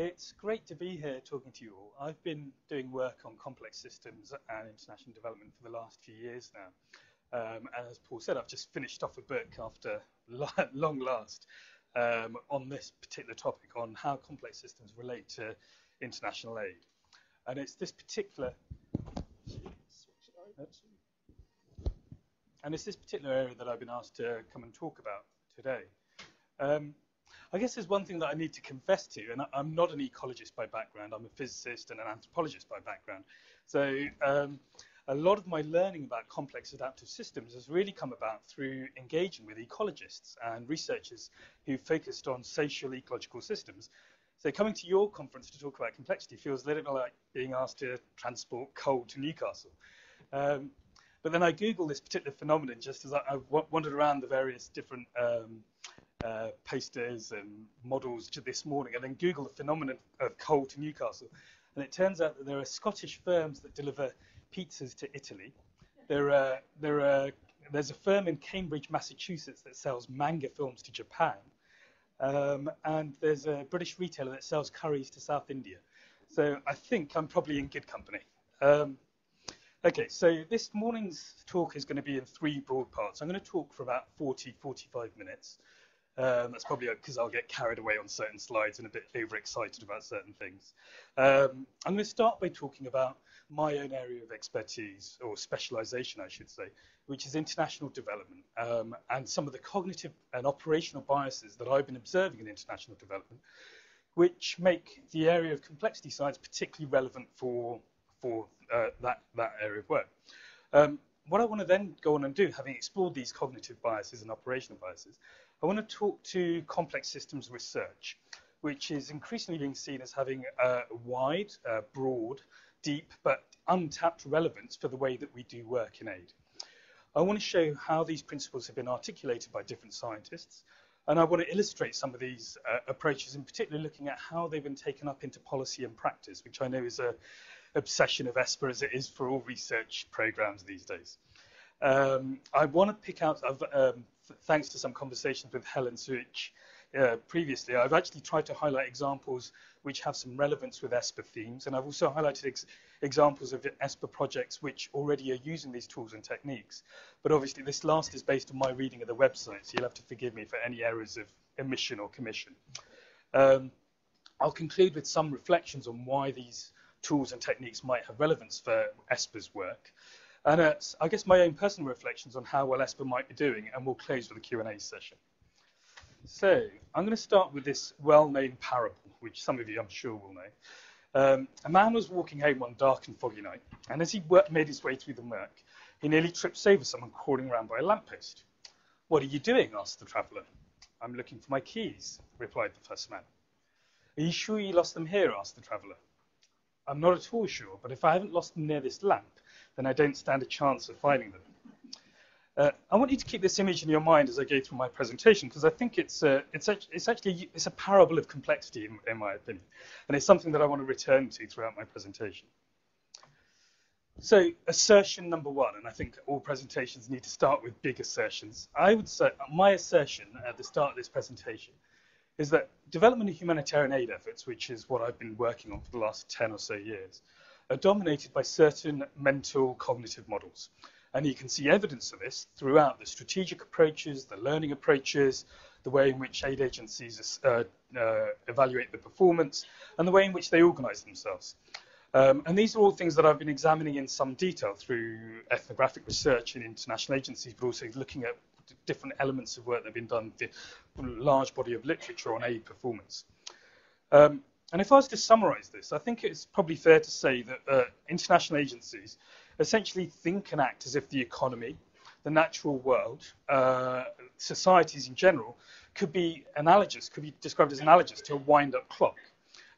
It's great to be here talking to you all. I've been doing work on complex systems and international development for the last few years now. And as Paul said, I've just finished off a book after long last on this particular topic, on how complex systems relate to international aid. And it's this particular area that I've been asked to come and talk about today. I guess there's one thing that I need to confess to, and I'm not an ecologist by background. I'm a physicist and an anthropologist by background. So a lot of my learning about complex adaptive systems has really come about through engaging with ecologists and researchers who focused on social ecological systems. So coming to your conference to talk about complexity feels a little bit like being asked to transport coal to Newcastle. But then I Googled this particular phenomenon just as I wandered around the various different posters and models this morning, and then Google the phenomenon of coal to Newcastle, and it turns out that there are Scottish firms that deliver pizzas to Italy. There's a firm in Cambridge, Massachusetts that sells manga films to Japan, and there's a British retailer that sells curries to South India. So I think I'm probably in good company. Okay, so this morning's talk is going to be in three broad parts. I'm going to talk for about 45 minutes. That's probably because I'll get carried away on certain slides and a bit overexcited about certain things. I'm going to start by talking about my own area of expertise, or specialization, I should say, which is international development, and some of the cognitive and operational biases that I've been observing in international development, which make the area of complexity science particularly relevant for that area of work. What I want to then go on and do, having explored these cognitive biases and operational biases, I want to talk to complex systems research, which is increasingly being seen as having a wide, broad, deep, but untapped relevance for the way that we do work in aid. I want to show how these principles have been articulated by different scientists, and I want to illustrate some of these approaches, in particular looking at how they've been taken up into policy and practice, which I know is an obsession of ESPA, as it is for all research programs these days. I want to pick out, thanks to some conversations with Helen Suich previously, I've actually tried to highlight examples which have some relevance with ESPA themes, and I've also highlighted examples of ESPA projects which already are using these tools and techniques. But obviously this last is based on my reading of the website, so you'll have to forgive me for any errors of omission or commission. I'll conclude with some reflections on why these tools and techniques might have relevance for ESPA's work. And I guess my own personal reflections on how well ESPA might be doing, and we'll close with a Q&A session. So I'm going to start with this well-known parable, which some of you I'm sure will know. A man was walking home one dark and foggy night, and as he made his way through the murk, he nearly trips over someone crawling around by a lamppost. "What are you doing?" asked the traveller. "I'm looking for my keys," replied the first man. "Are you sure you lost them here?" asked the traveller. "I'm not at all sure, but if I haven't lost them near this lamp, then I don't stand a chance of finding them." I want you to keep this image in your mind as I go through my presentation, because I think it's a parable of complexity, in my opinion, and it's something that I want to return to throughout my presentation. So, assertion number one, and I think all presentations need to start with big assertions. I would say my assertion at the start of this presentation is that development of humanitarian aid efforts, which is what I've been working on for the last 10 or so years, are dominated by certain mental cognitive models. And you can see evidence of this throughout the strategic approaches, the learning approaches, the way in which aid agencies evaluate the performance, and the way in which they organize themselves. And these are all things that I've been examining in some detail through ethnographic research in international agencies, but also looking at different elements of work that have been done, the large body of literature on aid performance. And if I was to summarize this, I think it's probably fair to say that international agencies essentially think and act as if the economy, the natural world, societies in general, could be described as analogous to a wind-up clock,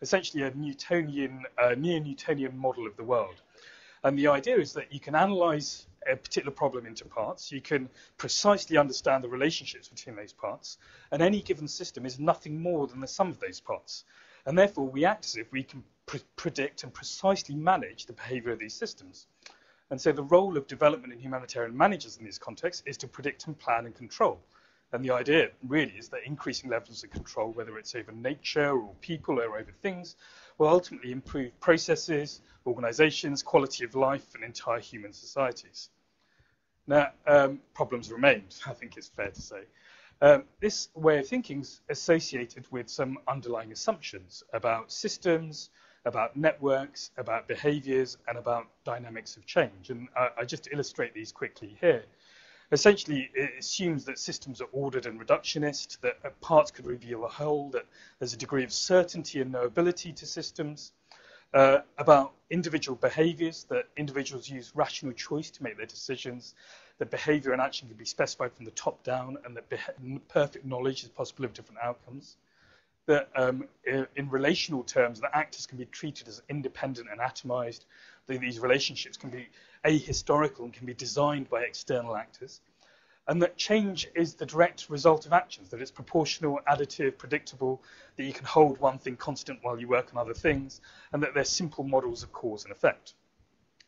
essentially a near-Newtonian model of the world. And the idea is that you can analyze a particular problem into parts, you can precisely understand the relationships between those parts, and any given system is nothing more than the sum of those parts. And therefore, we act as if we can predict and precisely manage the behavior of these systems. And so the role of development and humanitarian managers in this context is to predict and plan and control And the idea really is that increasing levels of control, whether it's over nature or people or over things, will ultimately improve processes, organizations, quality of life, and entire human societies. Now, problems remain, I think it's fair to say. This way of thinking is associated with some underlying assumptions about systems, about networks, about behaviors, and about dynamics of change. And I just illustrate these quickly here. Essentially, it assumes that systems are ordered and reductionist, that parts could reveal a whole, that there's a degree of certainty and knowability to systems, about individual behaviors, that individuals use rational choice to make their decisions, that behavior and action can be specified from the top down, and that perfect knowledge is possible of different outcomes. That in relational terms, that actors can be treated as independent and atomized, that these relationships can be ahistorical and can be designed by external actors, and that change is the direct result of actions, that it's proportional, additive, predictable, that you can hold one thing constant while you work on other things, and that they're simple models of cause and effect.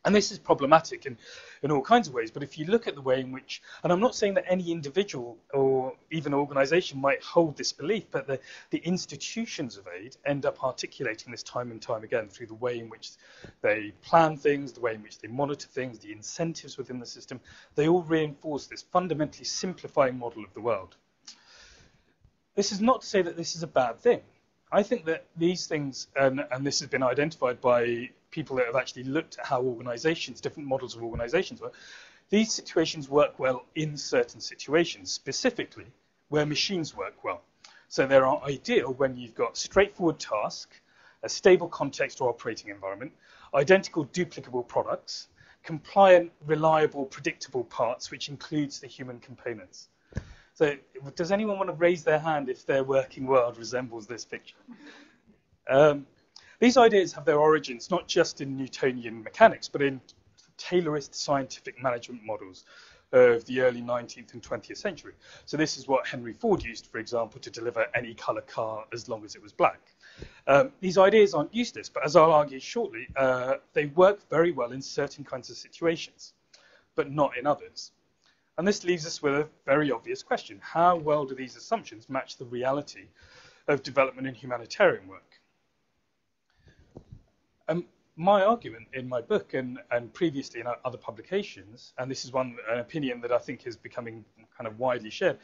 And this is problematic in all kinds of ways, but if you look at the way in which, and I'm not saying that any individual or even organization might hold this belief, but the institutions of aid end up articulating this time and time again through the way in which they plan things, the way in which they monitor things, the incentives within the system. They all reinforce this fundamentally simplifying model of the world. This is not to say that this is a bad thing. I think that these things, and this has been identified by people that have actually looked at how organizations, different models of organizations work, these situations work well in certain situations, specifically where machines work well. So they are ideal when you've got straightforward task, a stable context or operating environment, identical duplicable products, compliant, reliable, predictable parts, which includes the human components. So does anyone want to raise their hand if their working world resembles this picture? These ideas have their origins not just in Newtonian mechanics, but in Taylorist scientific management models of the early 19th and 20th century. So this is what Henry Ford used, for example, to deliver any color car as long as it was black. These ideas aren't useless, but as I'll argue shortly, they work very well in certain kinds of situations, but not in others. And this leaves us with a very obvious question. How well do these assumptions match the reality of development in humanitarian work? My argument in my book and previously in other publications, and this is an opinion that I think is becoming kind of widely shared,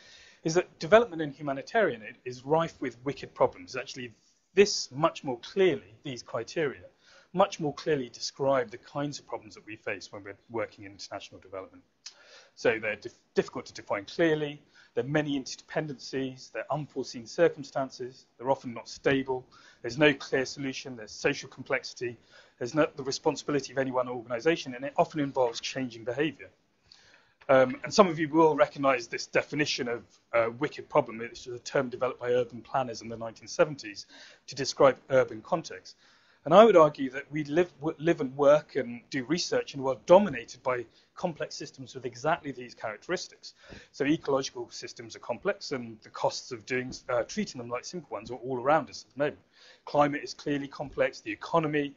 is that development in humanitarian aid is rife with wicked problems. Actually, these criteria, much more clearly describe the kinds of problems that we face when we're working in international development. So they're difficult to define clearly, there are many interdependencies, there are unforeseen circumstances, they're often not stable, there's no clear solution, there's social complexity, there's not the responsibility of any one organization, and it often involves changing behavior. And some of you will recognize this definition of wicked problem. It's a term developed by urban planners in the 1970s to describe urban context. And I would argue that we live and work and do research in a world dominated by complex systems with exactly these characteristics. So ecological systems are complex, and the costs of treating them like simple ones are all around us at the moment. Climate is clearly complex. The economy,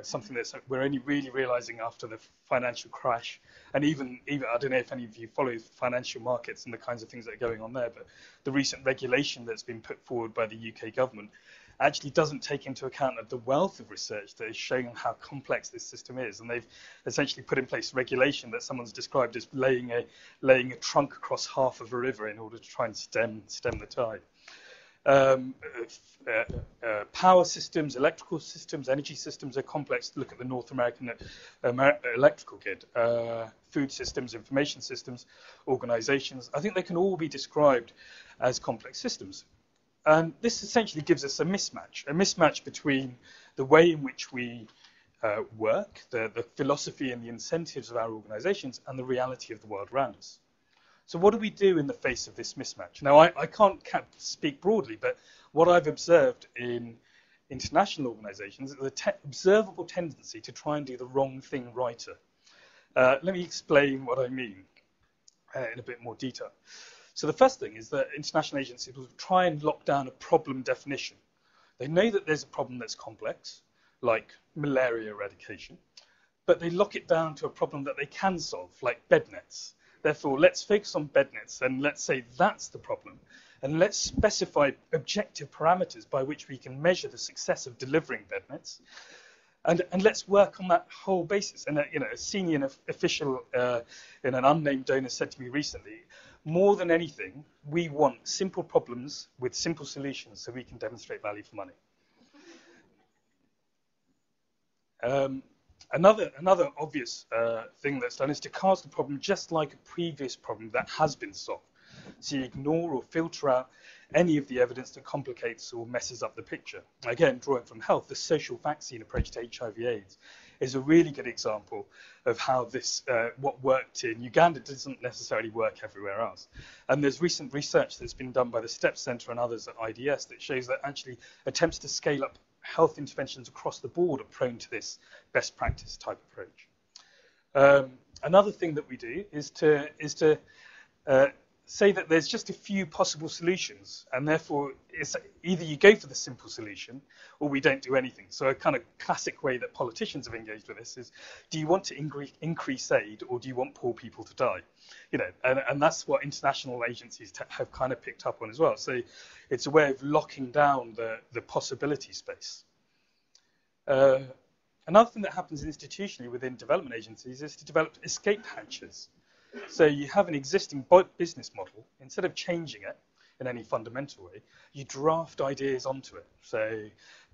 something that we're only really realizing after the financial crash. And even I don't know if any of you follow financial markets and the kinds of things that are going on there, but the recent regulation that's been put forward by the UK government actually doesn't take into account the wealth of research that is showing how complex this system is. And they've essentially put in place regulation that someone's described as laying a trunk across half of a river in order to try and stem the tide. Power systems, electrical systems, energy systems are complex. Look at the North American electrical grid. Food systems, information systems, organizations. I think they can all be described as complex systems. And this essentially gives us a mismatch between the way in which we work, the philosophy and the incentives of our organizations, and the reality of the world around us. So what do we do in the face of this mismatch? Now, I can't speak broadly, but what I've observed in international organizations is the observable tendency to try and do the wrong thing righter. Let me explain what I mean in a bit more detail. So the first thing is that international agencies will try and lock down a problem definition. They know that there's a problem that's complex, like malaria eradication, but they lock it down to a problem that they can solve, like bed nets. Therefore, let's focus on bednets and let's say that's the problem. And let's specify objective parameters by which we can measure the success of delivering bednets. And let's work on that whole basis. And a senior official in an unnamed donor said to me recently, more than anything, we want simple problems with simple solutions so we can demonstrate value for money. Another obvious thing that's done is to cast the problem just like a previous problem that has been solved. So you ignore or filter out any of the evidence that complicates or messes up the picture. Again, drawing from health, the social vaccine approach to HIV/AIDS is a really good example of how this, what worked in Uganda doesn't necessarily work everywhere else. And there's recent research that's been done by the STEP Centre and others at IDS that shows that actually attempts to scale up health interventions across the board are prone to this best practice type approach. Another thing that we do is to say that there's just a few possible solutions, and therefore it's either you go for the simple solution or we don't do anything. So a kind of classic way that politicians have engaged with this is, do you want to increase aid or do you want poor people to die? And that's what international agencies have kind of picked up on as well. So it's a way of locking down the possibility space. Another thing that happens institutionally within development agencies is to develop escape hatches. So you have an existing business model. Instead of changing it in any fundamental way, you draft ideas onto it. So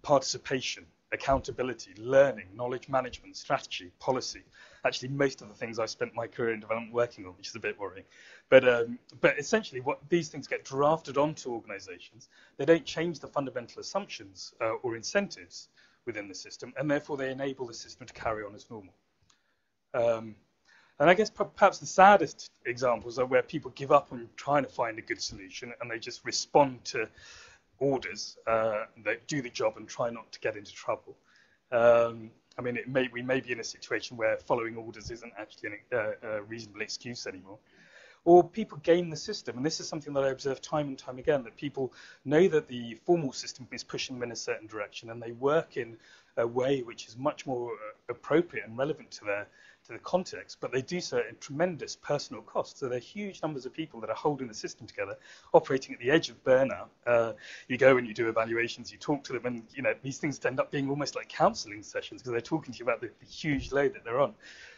participation, accountability, learning, knowledge management, strategy, policy. Actually, most of the things I spent my career in development working on, which is a bit worrying. But essentially, what these things get drafted onto organizations. They don't change the fundamental assumptions or incentives within the system, and therefore they enable the system to carry on as normal. And I guess perhaps the saddest examples are where people give up on trying to find a good solution and they just respond to orders, they do the job and try not to get into trouble. I mean, we may be in a situation where following orders isn't actually a reasonable excuse anymore. Or people game the system, and this is something that I observe time and time again, that people know that the formal system is pushing them in a certain direction and they work in a way which is much more appropriate and relevant to the context, but they do so at tremendous personal cost. So there are huge numbers of people that are holding the system together, operating at the edge of burnout. You go and you do evaluations, you talk to them, and these things end up being almost like counselling sessions because they're talking to you about the huge load that they're on,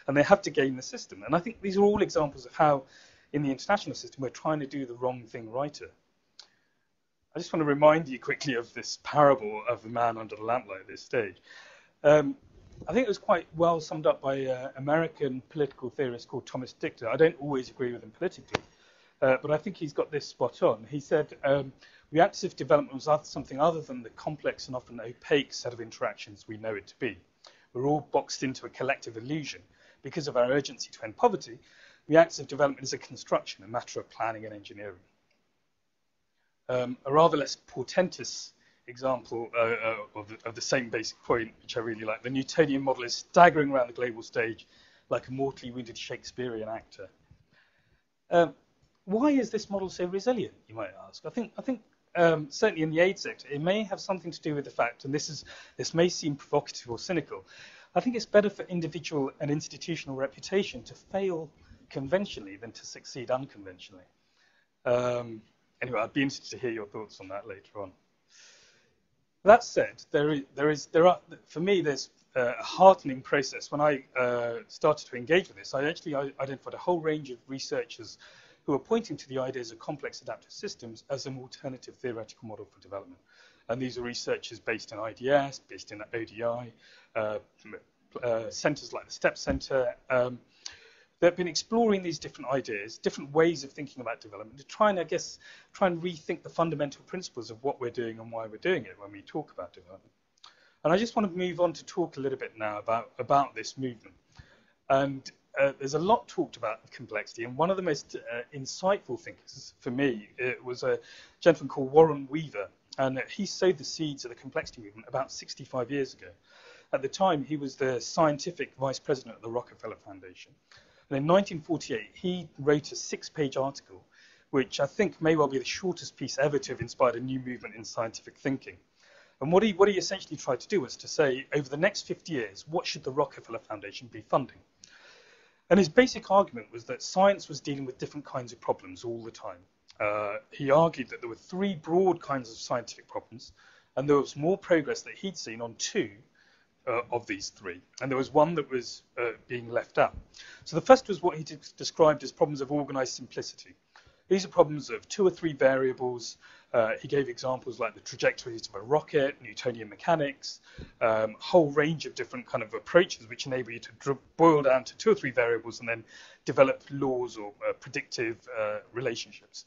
and they have to game the system. And I think these are all examples of how, in the international system, we're trying to do the wrong thing righter. I just want to remind you quickly of this parable of the man under the lamplight at this stage. I think it was quite well summed up by an American political theorist called Thomas Dichter. I don't always agree with him politically, but I think he's got this spot on. He said, reactive development was something other than the complex and often opaque set of interactions we know it to be. We're all boxed into a collective illusion. Because of our urgency to end poverty, reactive development is a construction, a matter of planning and engineering. A rather less portentous example of the same basic point, which I really like. The Newtonian Model is staggering around the global stage like a mortally wounded Shakespearean actor. Why is this model so resilient, you might ask? I think certainly in the aid sector, it may have something to do with the fact, and this may seem provocative or cynical, I think it's better for individual and institutional reputation to fail conventionally than to succeed unconventionally. Anyway, I'd be interested to hear your thoughts on that later on. That said, for me, there's a heartening process. When I started to engage with this, I actually identified a whole range of researchers who are pointing to the ideas of complex adaptive systems as an alternative theoretical model for development. And these are researchers based in IDS, based in ODI, centres like the STEP Centre. They've been exploring these different ideas, different ways of thinking about development, to try and rethink the fundamental principles of what we're doing and why we're doing it when we talk about development. And I just want to move on to talk a little bit now about this movement. And there's a lot talked about complexity, and one of the most insightful thinkers for me, it was a gentleman called Warren Weaver, and he sowed the seeds of the complexity movement about 65 years ago. At the time, he was the scientific vice president of the Rockefeller Foundation. And in 1948, he wrote a 6-page article, which I think may well be the shortest piece ever to have inspired a new movement in scientific thinking. And what he essentially tried to do was to say, over the next 50 years, what should the Rockefeller Foundation be funding? And his basic argument was that science was dealing with different kinds of problems all the time. He argued that there were three broad kinds of scientific problems, and there was more progress that he'd seen on two of these three, and there was one that was being left out. So the first was what he described as problems of organized simplicity. These are problems of two or three variables. He gave examples like the trajectories of a rocket, Newtonian mechanics, a whole range of different kind of approaches which enable you to boil down to two or three variables and then develop laws or predictive relationships.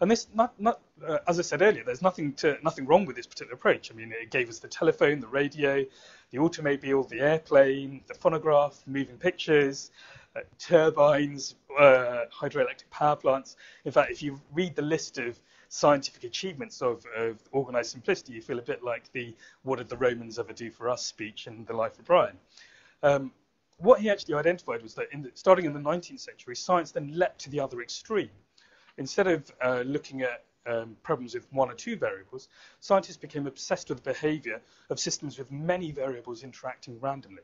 And this, as I said earlier, there's nothing wrong with this particular approach. I mean, it gave us the telephone, the radio, the automobile, the airplane, the phonograph, moving pictures, turbines, hydroelectric power plants. In fact, if you read the list of scientific achievements of organized simplicity, you feel a bit like the "What did the Romans ever do for us" speech in The Life of Brian. What he actually identified was that starting in the 19th century, science then leapt to the other extreme. Instead of looking at problems with one or two variables, scientists became obsessed with the behavior of systems with many variables interacting randomly.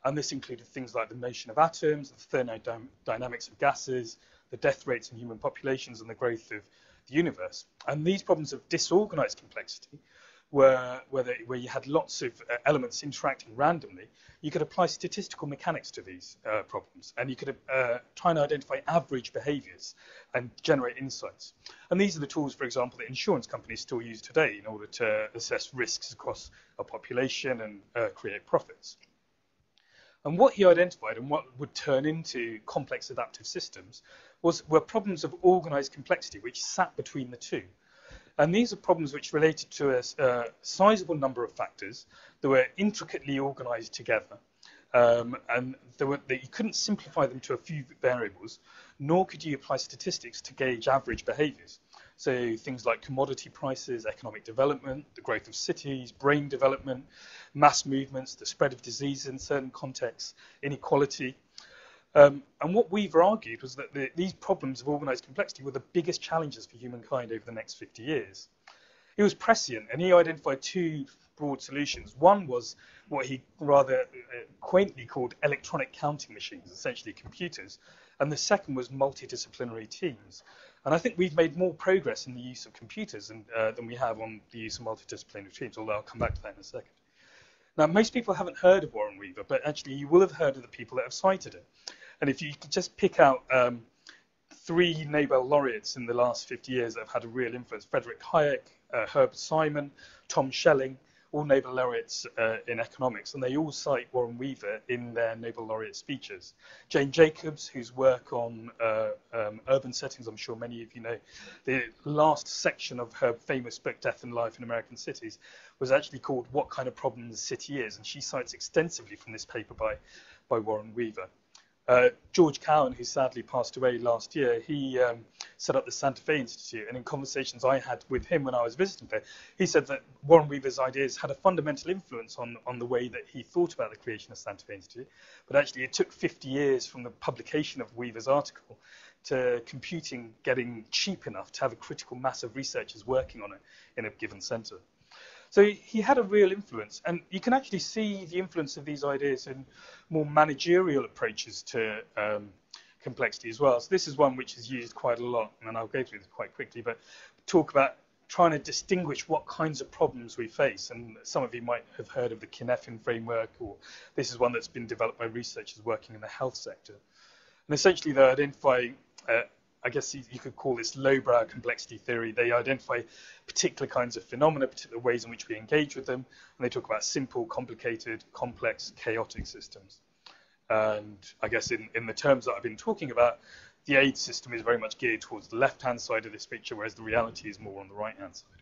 And this included things like the motion of atoms, the thermodynamics of gases, the death rates in human populations, and the growth of the universe. And these problems of disorganized complexity, where you had lots of elements interacting randomly, you could apply statistical mechanics to these problems, and you could try and identify average behaviors and generate insights. And these are the tools, for example, that insurance companies still use today in order to assess risks across a population and create profits. And what he identified and what would turn into complex adaptive systems were problems of organized complexity, which sat between the two. And these are problems which related to a sizable number of factors that were intricately organized together. And you couldn't simplify them to a few variables, nor could you apply statistics to gauge average behaviors. So things like commodity prices, economic development, the growth of cities, brain development, mass movements, the spread of disease in certain contexts, inequality. And what Weaver argued was that these problems of organized complexity were the biggest challenges for humankind over the next 50 years. He was prescient, and he identified two broad solutions. One was what he rather quaintly called electronic counting machines, essentially computers. And the second was multidisciplinary teams. And I think we've made more progress in the use of computers than we have on the use of multidisciplinary teams, although I'll come back to that in a second. Now, most people haven't heard of Warren Weaver, but actually you will have heard of the people that have cited it. And if you could just pick out three Nobel laureates in the last 50 years that have had a real influence: Frederick Hayek, Herbert Simon, Tom Schelling, all Nobel laureates in economics, and they all cite Warren Weaver in their Nobel laureate speeches. Jane Jacobs, whose work on urban settings, I'm sure many of you know, the last section of her famous book, Death and Life in American Cities, was actually called What Kind of Problem the City Is, and she cites extensively from this paper by Warren Weaver. George Cowan, who sadly passed away last year, he set up the Santa Fe Institute, and in conversations I had with him when I was visiting there, he said that Warren Weaver's ideas had a fundamental influence on the way that he thought about the creation of Santa Fe Institute, but actually it took 50 years from the publication of Weaver's article to computing getting cheap enough to have a critical mass of researchers working on it in a given center. So he had a real influence, and you can actually see the influence of these ideas in more managerial approaches to complexity as well. So this is one which is used quite a lot, and I'll go through this quite quickly, but talk about trying to distinguish what kinds of problems we face. And some of you might have heard of the Kinefin framework, or this is one that's been developed by researchers working in the health sector. And essentially they identify I guess you could call this lowbrow complexity theory. They identify particular kinds of phenomena, particular ways in which we engage with them, and they talk about simple, complicated, complex, chaotic systems. And I guess in the terms that I've been talking about, the aid system is very much geared towards the left-hand side of this picture, whereas the reality is more on the right-hand side.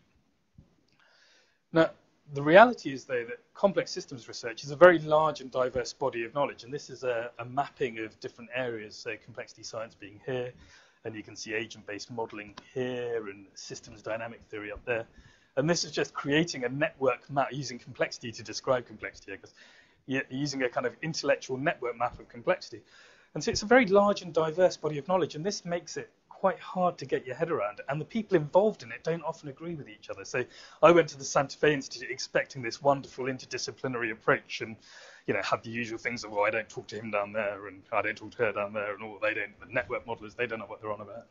Now, the reality is, though, that complex systems research is a very large and diverse body of knowledge, and this is a mapping of different areas, so complexity science being here, and you can see agent-based modeling here and systems dynamic theory up there. And this is just creating a network map using complexity to describe complexity, because you're using a kind of intellectual network map of complexity. And so it's a very large and diverse body of knowledge, and this makes it quite hard to get your head around, and the people involved in it don't often agree with each other. So I went to the Santa Fe Institute expecting this wonderful interdisciplinary approach, and had the usual things of, well, I don't talk to him down there, and I don't talk to her down there, and all they don't. The network modelers, they don't know what they're on about,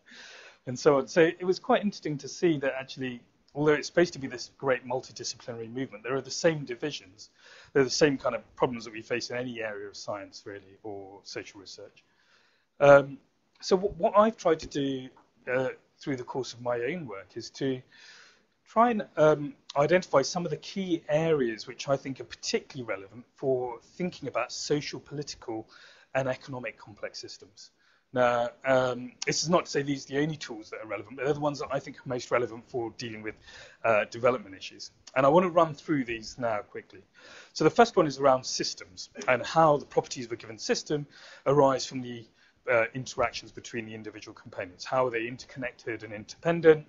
and so on. So it was quite interesting to see that actually, although it's supposed to be this great multidisciplinary movement, there are the same divisions. They're the same kind of problems that we face in any area of science, really, or social research. So what I've tried to do through the course of my own work is to try and identify some of the key areas which I think are particularly relevant for thinking about social, political, and economic complex systems. Now, this is not to say these are the only tools that are relevant, but they're the ones that I think are most relevant for dealing with development issues. And I want to run through these now quickly. So the first one is around systems and how the properties of a given system arise from the interactions between the individual components. How are they interconnected and interdependent?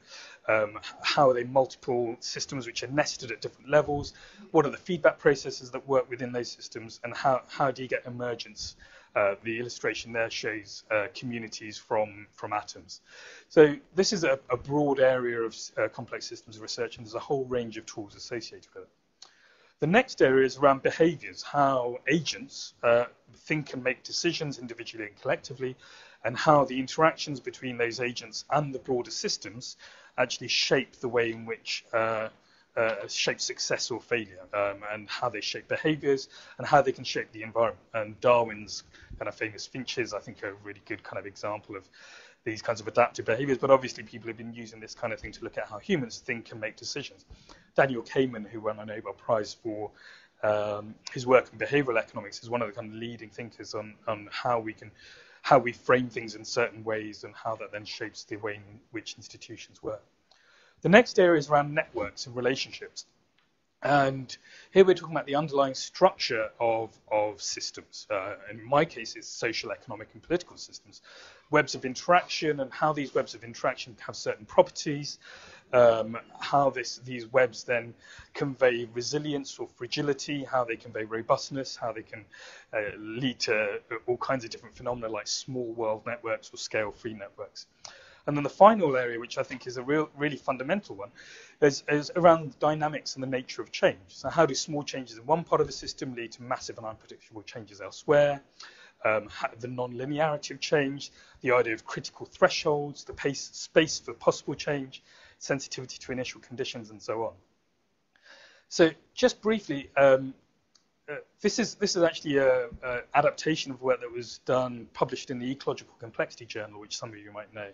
How are they multiple systems which are nested at different levels? What are the feedback processes that work within those systems? And how do you get emergence? The illustration there shows communities from atoms. So this is a broad area of complex systems research, and there's a whole range of tools associated with it. The next area is around behaviors, how agents think and make decisions individually and collectively, and how the interactions between those agents and the broader systems actually shape the way in which shape success or failure, and how they shape behaviors and how they can shape the environment. And Darwin's kind of famous finches, I think, are a really good kind of example of these kinds of adaptive behaviors, but obviously people have been using this kind of thing to look at how humans think and make decisions. Daniel Kahneman, who won a Nobel Prize for his work in behavioral economics, is one of the kind of leading thinkers on how we frame things in certain ways and how that then shapes the way in which institutions work. The next area is around networks and relationships. And here we're talking about the underlying structure of systems. In my case, it's social, economic, and political systems. Webs of interaction and how these webs of interaction have certain properties, how these webs then convey resilience or fragility, how they convey robustness, how they can lead to all kinds of different phenomena like small world networks or scale-free networks. And then the final area, which I think is a really fundamental one, is around dynamics and the nature of change. So how do small changes in one part of a system lead to massive and unpredictable changes elsewhere? The non-linearity of change, the idea of critical thresholds, the space for possible change, sensitivity to initial conditions, and so on. So just briefly, this is actually an adaptation of work that was done, published in the Ecological Complexity Journal, which some of you might know,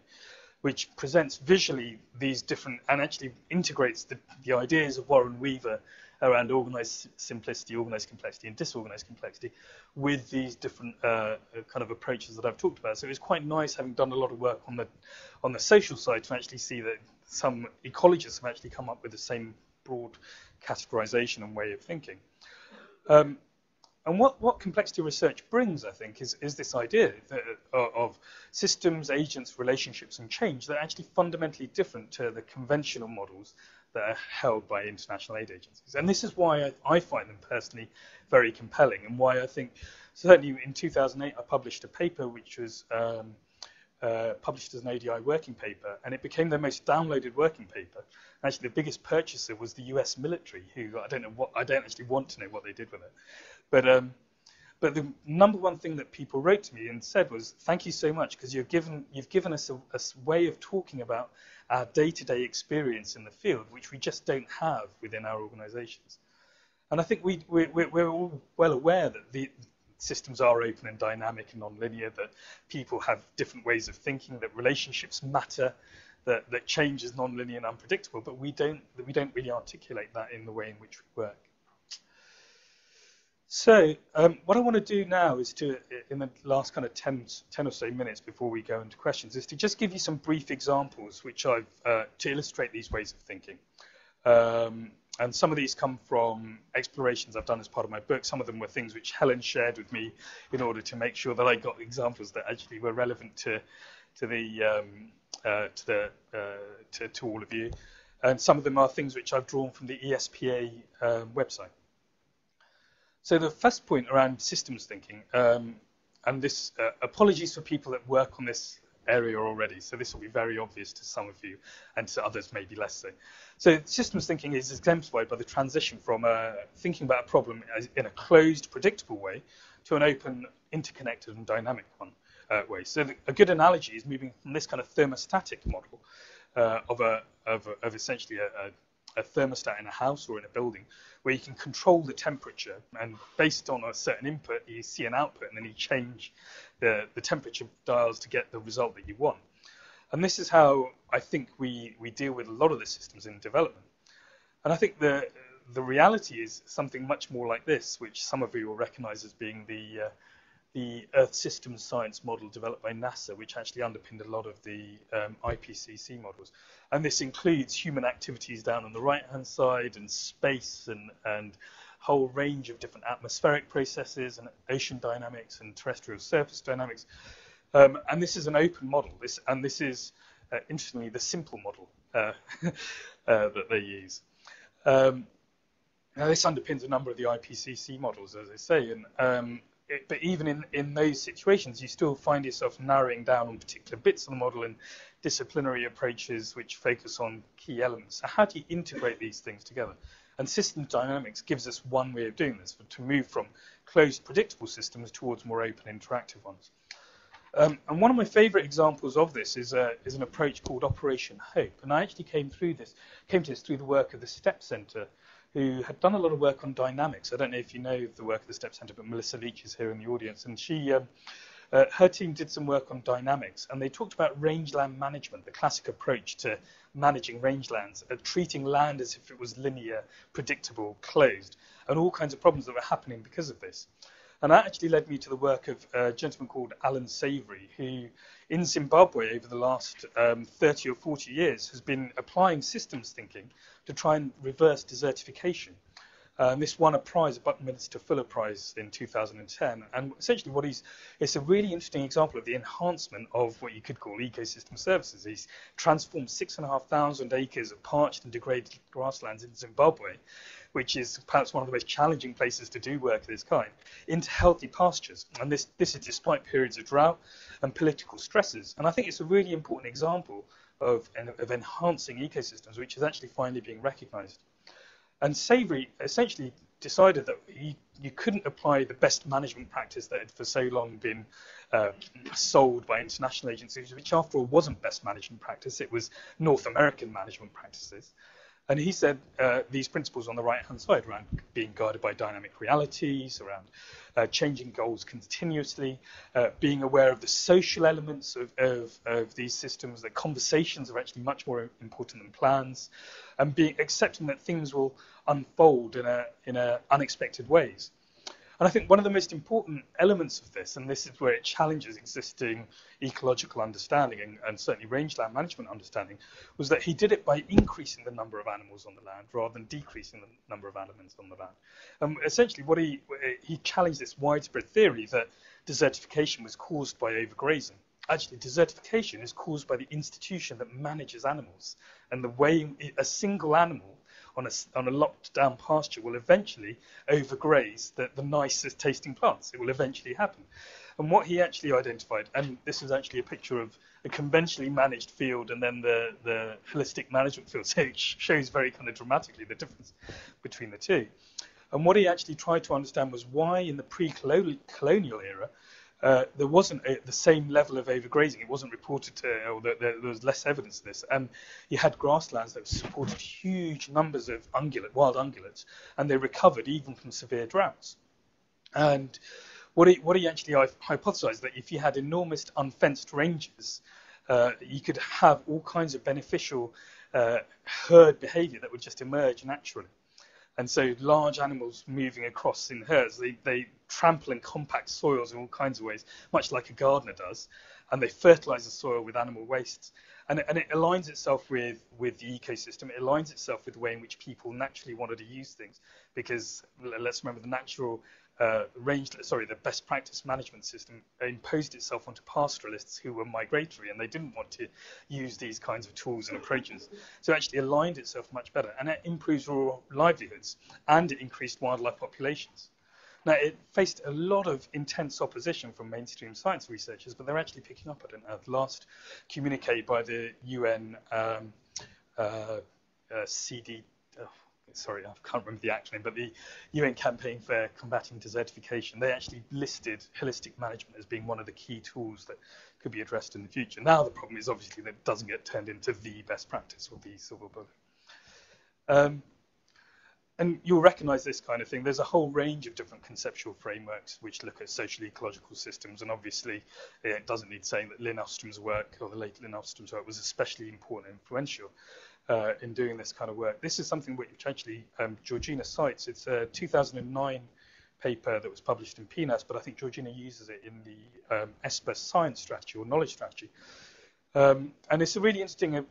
which presents visually these different, and actually integrates the ideas of Warren Weaver around organized simplicity, organized complexity, and disorganized complexity with these different kind of approaches that I've talked about. So it was quite nice, having done a lot of work on the social side, to actually see that some ecologists have actually come up with the same broad categorization and way of thinking. And what complexity research brings, I think, is this idea of systems, agents, relationships, and change that are actually fundamentally different to the conventional models that are held by international aid agencies. And this is why I find them personally very compelling, and why I think, certainly in 2008, I published a paper which was published as an ODI working paper, and it became their most downloaded working paper. Actually, the biggest purchaser was the US military, who I don't actually want to know what they did with it. But the number one thing that people wrote to me and said was, thank you so much, because you've given us a way of talking about our day-to-day experience in the field, which we just don't have within our organizations. And I think we're all well aware that the systems are open and dynamic and non-linear, that people have different ways of thinking, that relationships matter, that change is non-linear and unpredictable, but we don't really articulate that in the way in which we work. So what I want to do now is to, in the last kind of 10 or so minutes before we go into questions, is to just give you some brief examples which I've to illustrate these ways of thinking. And some of these come from explorations I've done as part of my book. Some of them were things which Helen shared with me in order to make sure that I got examples that actually were relevant to all of you. And some of them are things which I've drawn from the ESPA website. So the first point around systems thinking, and this, apologies for people that work on this area already, so this will be very obvious to some of you, and to others maybe less so. So systems thinking is exemplified by the transition from thinking about a problem in a closed, predictable way to an open, interconnected, and dynamic one way. So a good analogy is moving from this kind of thermostatic model of essentially a thermostat in a house or in a building, where you can control the temperature, and based on a certain input, you see an output, and then you change the temperature dials to get the result that you want. And this is how I think we deal with a lot of the systems in development. And I think the reality is something much more like this, which some of you will recognize as being the Earth Systems Science Model developed by NASA, which actually underpinned a lot of the IPCC models. And this includes human activities down on the right-hand side, and space, and a whole range of different atmospheric processes, and ocean dynamics, and terrestrial surface dynamics. And this is an open model. This is, interestingly, the simple model that they use. Now, this underpins a number of the IPCC models, as I say, and but even in those situations, you still find yourself narrowing down on particular bits of the model and disciplinary approaches which focus on key elements. So how do you integrate these things together? And systems dynamics gives us one way of doing this, to move from closed, predictable systems towards more open, interactive ones. And one of my favorite examples of this is an approach called Operation Hope. And I actually came to this through the work of the STEP Centre, who had done a lot of work on dynamics. I don't know if you know the work of the STEP Centre, but Melissa Leach is here in the audience, and her team did some work on dynamics, and they talked about rangeland management, the classic approach to managing rangelands, treating land as if it was linear, predictable, closed, and all kinds of problems that were happening because of this. And that actually led me to the work of a gentleman called Alan Savory, who in Zimbabwe over the last 30 or 40 years has been applying systems thinking to try and reverse desertification. This won a prize, a Buckminster Fuller Prize in 2010. And essentially it's a really interesting example of the enhancement of what you could call ecosystem services. He's transformed 6,500 acres of parched and degraded grasslands in Zimbabwe, which is perhaps one of the most challenging places to do work of this kind, into healthy pastures. And this is despite periods of drought and political stresses. And I think it's a really important example of enhancing ecosystems, which is actually finally being recognized. And Savory essentially decided that you couldn't apply the best management practice that had for so long been sold by international agencies, which after all wasn't best management practice, it was North American management practices. And he said these principles on the right-hand side around being guided by dynamic realities, around changing goals continuously, being aware of the social elements of these systems, that conversations are actually much more important than plans, and accepting that things will unfold in unexpected ways. And I think one of the most important elements of this, and this is where it challenges existing ecological understanding and certainly rangeland management understanding, was that he did it by increasing the number of animals on the land rather than decreasing the number of animals on the land. Essentially, what he challenged this widespread theory that desertification was caused by overgrazing. Actually, desertification is caused by the institution that manages animals, and the way a single animal on a locked down pasture will eventually overgraze the nicest tasting plants. It will eventually happen. And what he actually identified, and this is actually a picture of a conventionally managed field and then the holistic management field, so it shows very kind of dramatically the difference between the two. And what he actually tried to understand was why in the pre-colonial era there wasn't the same level of overgrazing. It wasn't reported or there was less evidence of this. And you had grasslands that supported huge numbers of wild ungulates, and they recovered even from severe droughts. And what he actually hypothesized, that if you had enormous unfenced ranges, you could have all kinds of beneficial herd behavior that would just emerge naturally. And so large animals moving across in herds, they trample and compact soils in all kinds of ways, much like a gardener does, and they fertilize the soil with animal wastes. And it aligns itself with the ecosystem. It aligns itself with the way in which people naturally wanted to use things, because let's remember the natural the best practice management system imposed itself onto pastoralists who were migratory, and they didn't want to use these kinds of tools and approaches. So it actually aligned itself much better, and it improves rural livelihoods, and it increased wildlife populations. Now, it faced a lot of intense opposition from mainstream science researchers, but they're actually picking up on it. The last communique by the UN CD, sorry, I can't remember the acronym, but the UN Campaign for Combating Desertification, they actually listed holistic management as being one of the key tools that could be addressed in the future. Now, the problem is obviously that it doesn't get turned into the best practice or the silver bullet. And you'll recognize this kind of thing. There's a whole range of different conceptual frameworks which look at social ecological systems. And obviously, it doesn't need saying that Lynn Ostrom's work, or the late Lynn Ostrom's work, was especially important and influential in doing this kind of work. This is something which actually Georgina cites. It's a 2009 paper that was published in PNAS, but I think Georgina uses it in the ESPA Science strategy or knowledge strategy. And it's a really interesting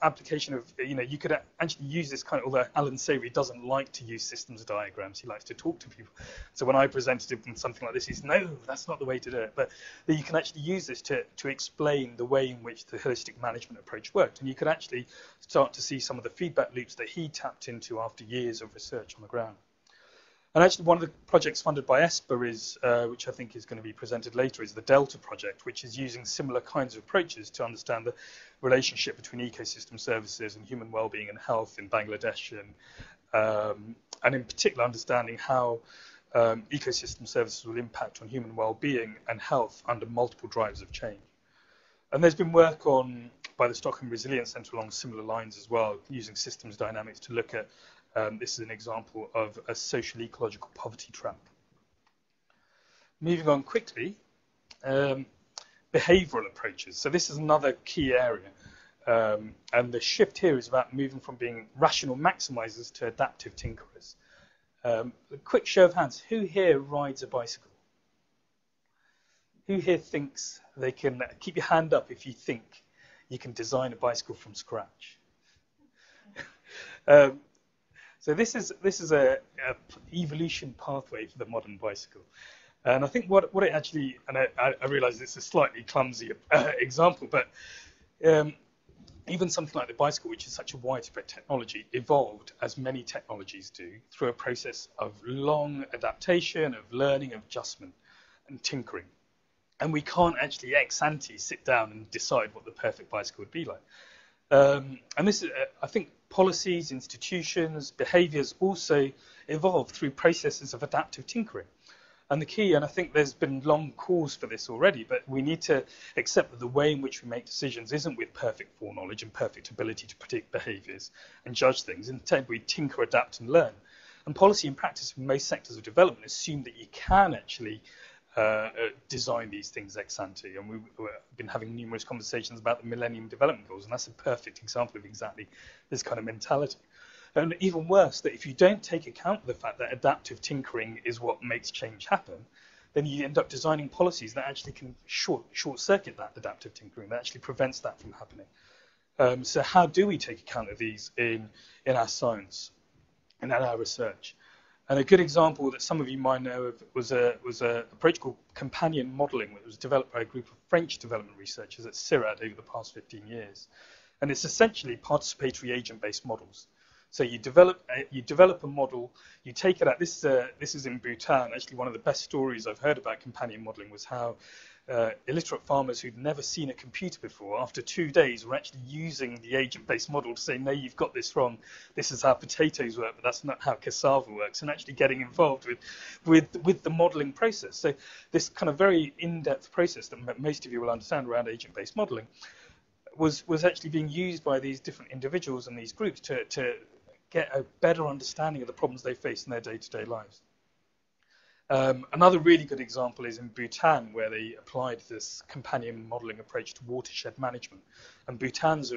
application of, you could actually use this kind of, although Alan Savory doesn't like to use systems diagrams, he likes to talk to people. So when I presented him something like this, he said, no, that's not the way to do it. But you can actually use this to explain the way in which the holistic management approach worked. And you could actually start to see some of the feedback loops that he tapped into after years of research on the ground. And actually, one of the projects funded by ESPA is, which I think is going to be presented later, is the Delta project, which is using similar kinds of approaches to understand the relationship between ecosystem services and human well-being and health in Bangladesh, and in particular understanding how ecosystem services will impact on human well-being and health under multiple drivers of change. And there's been work by the Stockholm Resilience Centre along similar lines as well, using systems dynamics to look at this is an example of a social ecological poverty trap. Moving on quickly, behavioural approaches. So this is another key area. And the shift here is about moving from being rational maximisers to adaptive tinkerers. A quick show of hands, who here rides a bicycle? Who here thinks they can, keep your hand up if you think you can design a bicycle from scratch? So this is a evolution pathway for the modern bicycle. And I think what it actually, and I realise it's a slightly clumsy example, but even something like the bicycle, which is such a widespread technology, evolved, as many technologies do, through a process of long adaptation, of learning, of adjustment, and tinkering. And we can't actually ex ante sit down and decide what the perfect bicycle would be like. And this is, I think, policies, institutions, behaviours also evolve through processes of adaptive tinkering. And the key, and I think there's been long calls for this already, but we need to accept that the way in which we make decisions isn't with perfect foreknowledge and perfect ability to predict behaviours and judge things. Instead, we tinker, adapt and learn. And policy and practice in most sectors of development assume that you can actually design these things ex ante, and we've been having numerous conversations about the Millennium Development Goals, and that's a perfect example of exactly this kind of mentality. And even worse, that if you don't take account of the fact that adaptive tinkering is what makes change happen, then you end up designing policies that actually can short-circuit that adaptive tinkering, that actually prevents that from happening. So how do we take account of these in our science and in our research? And a good example that some of you might know of was an approach called companion modelling, which was developed by a group of French development researchers at CIRAD over the past 15 years. And it's essentially participatory agent-based models. So you develop a model, you take it out. This is in Bhutan. Actually, one of the best stories I've heard about companion modelling was how illiterate farmers who'd never seen a computer before, after 2 days, were actually using the agent-based model to say, no, you've got this wrong. This is how potatoes work, but that's not how cassava works, and actually getting involved with the modelling process. So this kind of very in-depth process that most of you will understand around agent-based modelling was actually being used by these different individuals and these groups to get a better understanding of the problems they face in their day-to-day lives. Another really good example is in Bhutan, where they applied this companion modelling approach to watershed management. And Bhutan's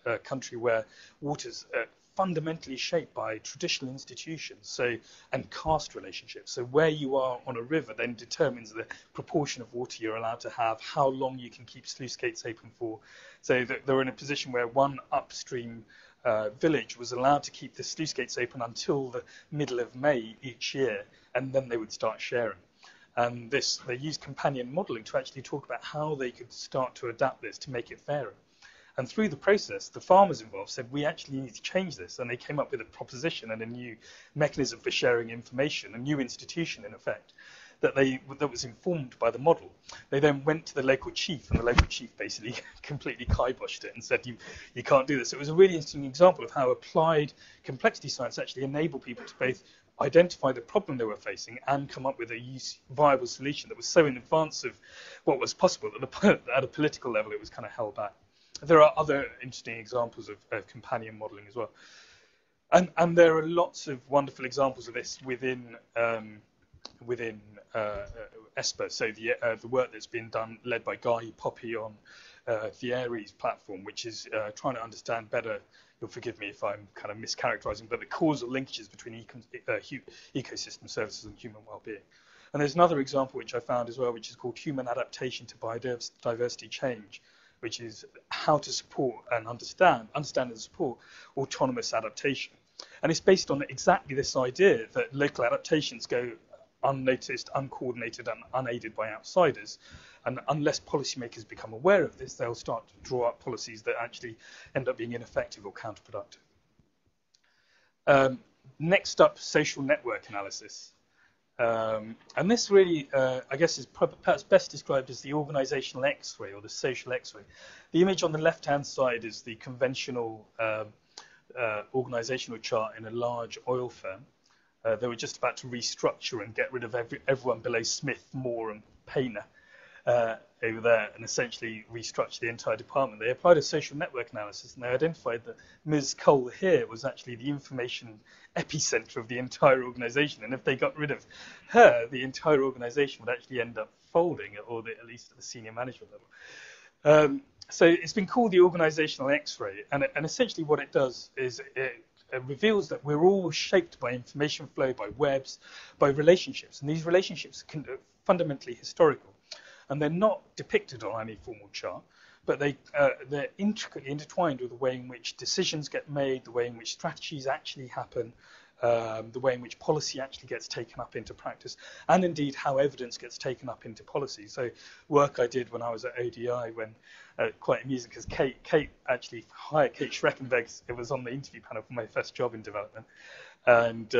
a country where water's fundamentally shaped by traditional institutions and caste relationships. So where you are on a river then determines the proportion of water you're allowed to have, how long you can keep sluice gates open for. So that they're in a position where one upstream village was allowed to keep the sluice gates open until the middle of May each year, and then they would start sharing. And they used companion modelling to actually talk about how they could start to adapt this to make it fairer. And through the process, the farmers involved said, we actually need to change this. And they came up with a proposition and a new mechanism for sharing information, a new institution, in effect, that was informed by the model. They then went to the local chief, and the local chief basically completely kiboshed it and said, you can't do this. It was a really interesting example of how applied complexity science actually enabled people to both identify the problem they were facing and come up with a viable solution that was so in advance of what was possible that at a political level it was kind of held back. There are other interesting examples of companion modelling as well. And there are lots of wonderful examples of this within ESPA. So the work that's been done, led by Guy Poppy on the Ares platform, which is trying to understand better, you'll forgive me if I'm kind of mischaracterizing, but the causal linkages between ecosystem services and human well-being. And there's another example which I found as well, which is called Human Adaptation to Biodiversity Change, which is how to support and understand and support autonomous adaptation. And it's based on exactly this idea that local adaptations go unnoticed, uncoordinated, and unaided by outsiders. And unless policymakers become aware of this, they'll start to draw up policies that actually end up being ineffective or counterproductive. Next up, social network analysis. And this really, I guess, is perhaps best described as the organizational X-ray or the social X-ray. The image on the left-hand side is the conventional organizational chart in a large oil firm. They were just about to restructure and get rid of everyone below Smith, Moore, and Paynter over there, and essentially restructure the entire department. They applied a social network analysis, and they identified that Ms. Cole here was actually the information epicenter of the entire organization. And if they got rid of her, the entire organization would actually end up folding, or at least at the senior management level. So it's been called the organizational X-ray, and essentially what it does is it reveals that we're all shaped by information flow, by webs, by relationships, and these relationships are fundamentally historical, and they're not depicted on any formal chart, but they're intricately intertwined with the way in which decisions get made, the way in which strategies actually happen, the way in which policy actually gets taken up into practice, and indeed how evidence gets taken up into policy. So work I did when I was at ODI, when quite amusing, because Kate actually hired Kate Schreckenberg. It was on the interview panel for my first job in development, and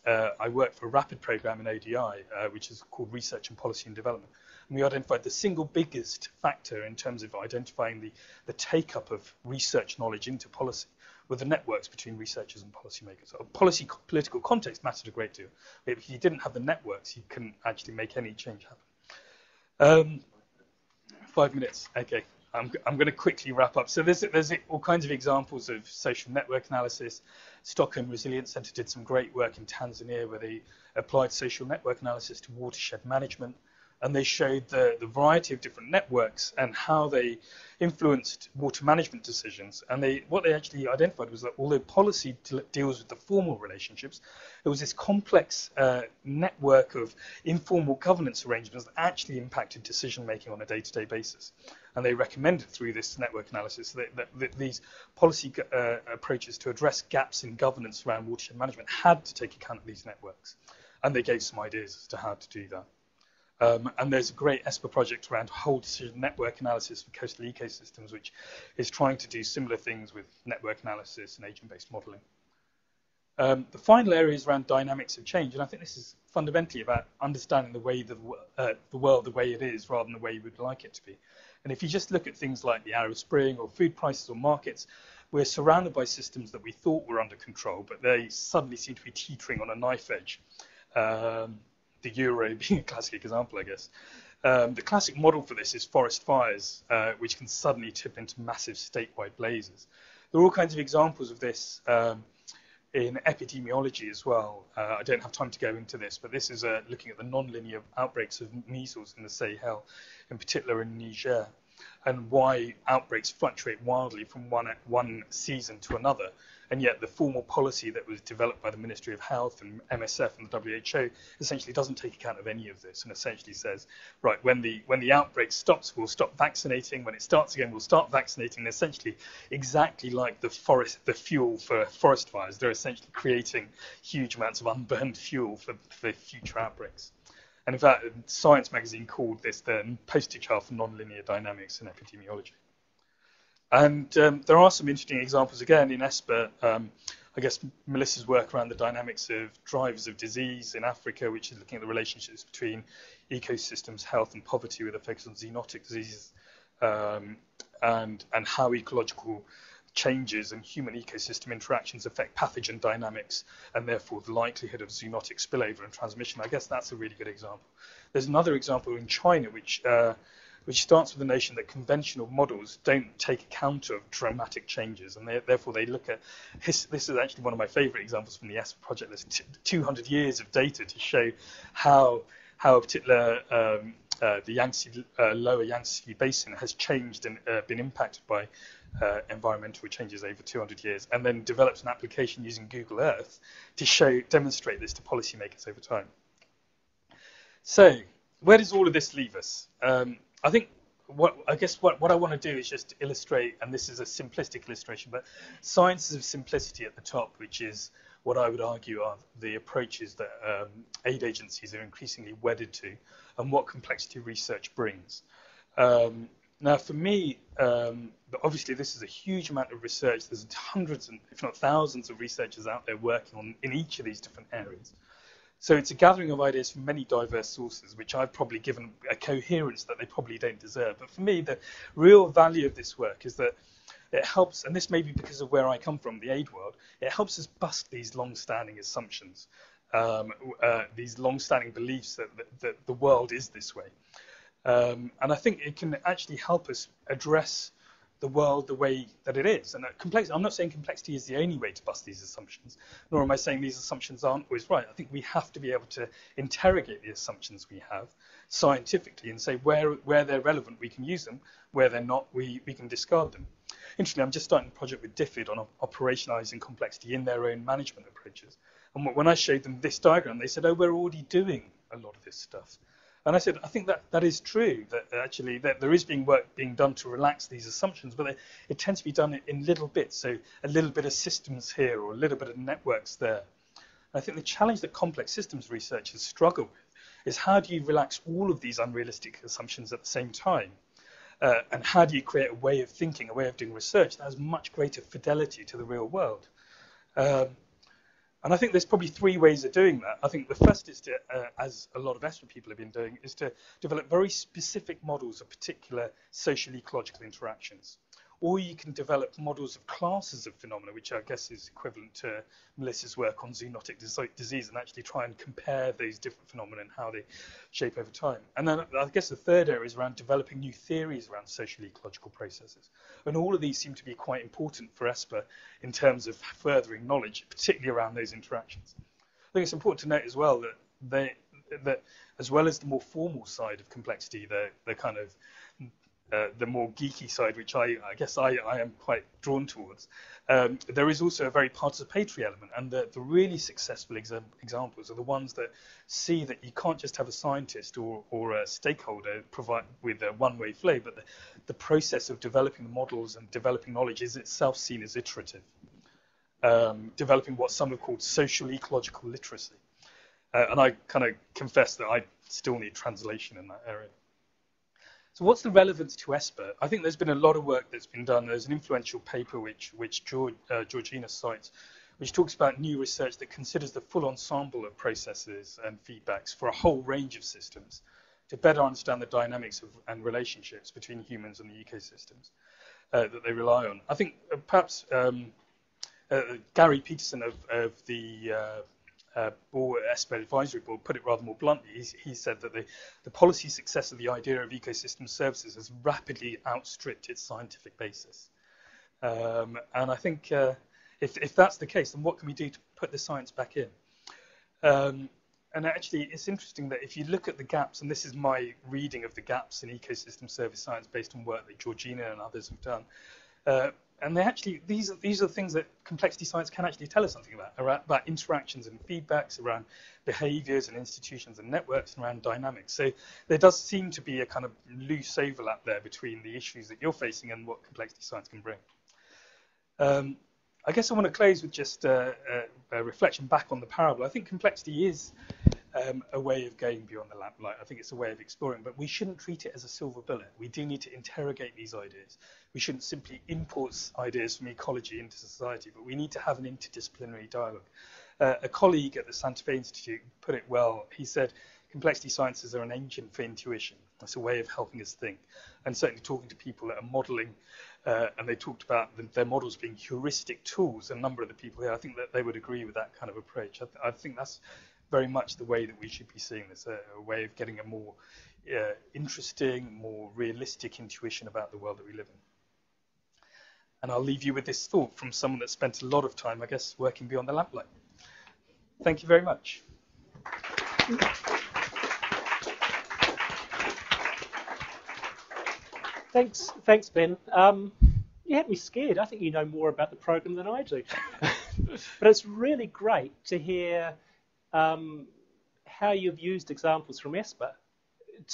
I worked for a rapid program in ODI, which is called Research and Policy and Development. And we identified the single biggest factor in terms of identifying the take-up of research knowledge into policy were the networks between researchers and policymakers. Political context mattered a great deal. But if you didn't have the networks, you couldn't actually make any change happen. 5 minutes, okay. I'm going to quickly wrap up. So there's all kinds of examples of social network analysis. Stockholm Resilience Centre did some great work in Tanzania where they applied social network analysis to watershed management. And they showed the variety of different networks and how they influenced water management decisions. And what they actually identified was that although policy deals with the formal relationships, there was this complex network of informal governance arrangements that actually impacted decision-making on a day-to-day basis. And they recommended through this network analysis that these policy approaches to address gaps in governance around watershed management had to take account of these networks. And they gave some ideas as to how to do that. And there's a great ESPA project around whole decision network analysis for coastal ecosystems, which is trying to do similar things with network analysis and agent-based modeling. The final area is around dynamics of change, and I think this is fundamentally about understanding the way the world the way it is rather than the way you would like it to be. And if you just look at things like the Arab Spring or food prices or markets, we're surrounded by systems that we thought were under control, but they suddenly seem to be teetering on a knife edge. The euro being a classic example, I guess. The classic model for this is forest fires, which can suddenly tip into massive statewide blazes. There are all kinds of examples of this in epidemiology as well. I don't have time to go into this, but this is looking at the non-linear outbreaks of measles in the Sahel, in particular in Niger, and why outbreaks fluctuate wildly from one season to another. And yet the formal policy that was developed by the Ministry of Health and MSF and the WHO essentially doesn't take account of any of this, and essentially says, right, when the outbreak stops, we'll stop vaccinating. When it starts again, we'll start vaccinating. And essentially, exactly like the fuel for forest fires, they're essentially creating huge amounts of unburned fuel for future outbreaks. And in fact, Science magazine called this the poster child for nonlinear dynamics in epidemiology. And there are some interesting examples again in ESPA. I guess Melissa's work around the dynamics of drivers of disease in Africa, which is looking at the relationships between ecosystems, health, and poverty, with a focus on zoonotic diseases, and how ecological changes and human ecosystem interactions affect pathogen dynamics and therefore the likelihood of zoonotic spillover and transmission. I guess that's a really good example. There's another example in China which starts with the notion that conventional models don't take account of dramatic changes, and therefore they look at this is actually one of my favorite examples from the ESPA project. There's 200 years of data to show how a particular the Yangtze lower Yangtze basin has changed and been impacted by environmental changes over 200 years, and then develops an application using Google Earth to demonstrate this to policymakers over time. So where does all of this leave us? I think what I want to do is just illustrate, and this is a simplistic illustration, but sciences of simplicity at the top, which is what I would argue are the approaches that aid agencies are increasingly wedded to, and what complexity research brings. Now, for me, obviously this is a huge amount of research. There's hundreds, and if not thousands, of researchers out there working in each of these different areas. So it's a gathering of ideas from many diverse sources, which I've probably given a coherence that they probably don't deserve. But for me, the real value of this work is that it helps, and this may be because of where I come from, the aid world, it helps us bust these long-standing assumptions, these long-standing beliefs that the world is this way. And I think it can actually help us address the world the way that it is. And I'm not saying complexity is the only way to bust these assumptions, nor am I saying these assumptions aren't always right. I think we have to be able to interrogate the assumptions we have scientifically and say where they're relevant, we can use them. Where they're not, we can discard them. Interestingly, I'm just starting a project with DFID on operationalizing complexity in their own management approaches. And when I showed them this diagram, they said, oh, we're already doing a lot of this stuff. And I said, I think that is true, that actually that there is work being done to relax these assumptions, but it tends to be done in little bits. So a little bit of systems here or a little bit of networks there. And I think the challenge that complex systems researchers struggle with is how do you relax all of these unrealistic assumptions at the same time? And how do you create a way of thinking, a way of doing research that has much greater fidelity to the real world? And I think there's probably three ways of doing that. I think the first is to, as a lot of ESPA people have been doing, is to develop very specific models of particular social ecological interactions. Or you can develop models of classes of phenomena, which I guess is equivalent to Melissa's work on zoonotic disease, and actually try and compare those different phenomena and how they shape over time. And then I guess the third area is around developing new theories around social ecological processes. And all of these seem to be quite important for ESPA in terms of furthering knowledge, particularly around those interactions. I think it's important to note as well that as well as the more formal side of complexity, the kind of the more geeky side, which I guess I am quite drawn towards, there is also a very participatory element, and the really successful examples are the ones that see that you can't just have a scientist or a stakeholder provide with a one-way flow, but the process of developing the models and developing knowledge is itself seen as iterative, developing what some have called social ecological literacy. And I kind of confess that I still need translation in that area. So what's the relevance to ESPA? I think there's been a lot of work that's been done. There's an influential paper which Georgina cites, which talks about new research that considers the full ensemble of processes and feedbacks for a whole range of systems to better understand the dynamics and relationships between humans and the ecosystems that they rely on. I think perhaps Gary Peterson of the ESPA Advisory Board put it rather more bluntly. He said that the policy success of the idea of ecosystem services has rapidly outstripped its scientific basis. And I think if that's the case, then what can we do to put the science back in? And actually, it's interesting that if you look at the gaps, and this is my reading of the gaps in ecosystem service science based on work that Georgina and others have done, and they actually, these are the things that complexity science can actually tell us something about interactions and feedbacks, around behaviors and institutions and networks, and around dynamics. So there does seem to be a kind of loose overlap there between the issues that you're facing and what complexity science can bring. I guess I want to close with just a reflection back on the parable. I think complexity is a way of going beyond the lamplight. I think it's a way of exploring, but we shouldn't treat it as a silver bullet. We do need to interrogate these ideas. We shouldn't simply import ideas from ecology into society, but we need to have an interdisciplinary dialogue. A colleague at the Santa Fe Institute put it well. He said, complexity sciences are an engine for intuition. That's a way of helping us think. And certainly talking to people that are modelling, and they talked about their models being heuristic tools, a number of the people here, I think that they would agree with that kind of approach. I think that's very much the way that we should be seeing this, a way of getting a more interesting, more realistic intuition about the world that we live in. And I'll leave you with this thought from someone that spent a lot of time, I guess, working beyond the lamplight. Thank you very much. Thanks, Ben. You had me scared. I think you know more about the program than I do. But it's really great to hear how you've used examples from ESPA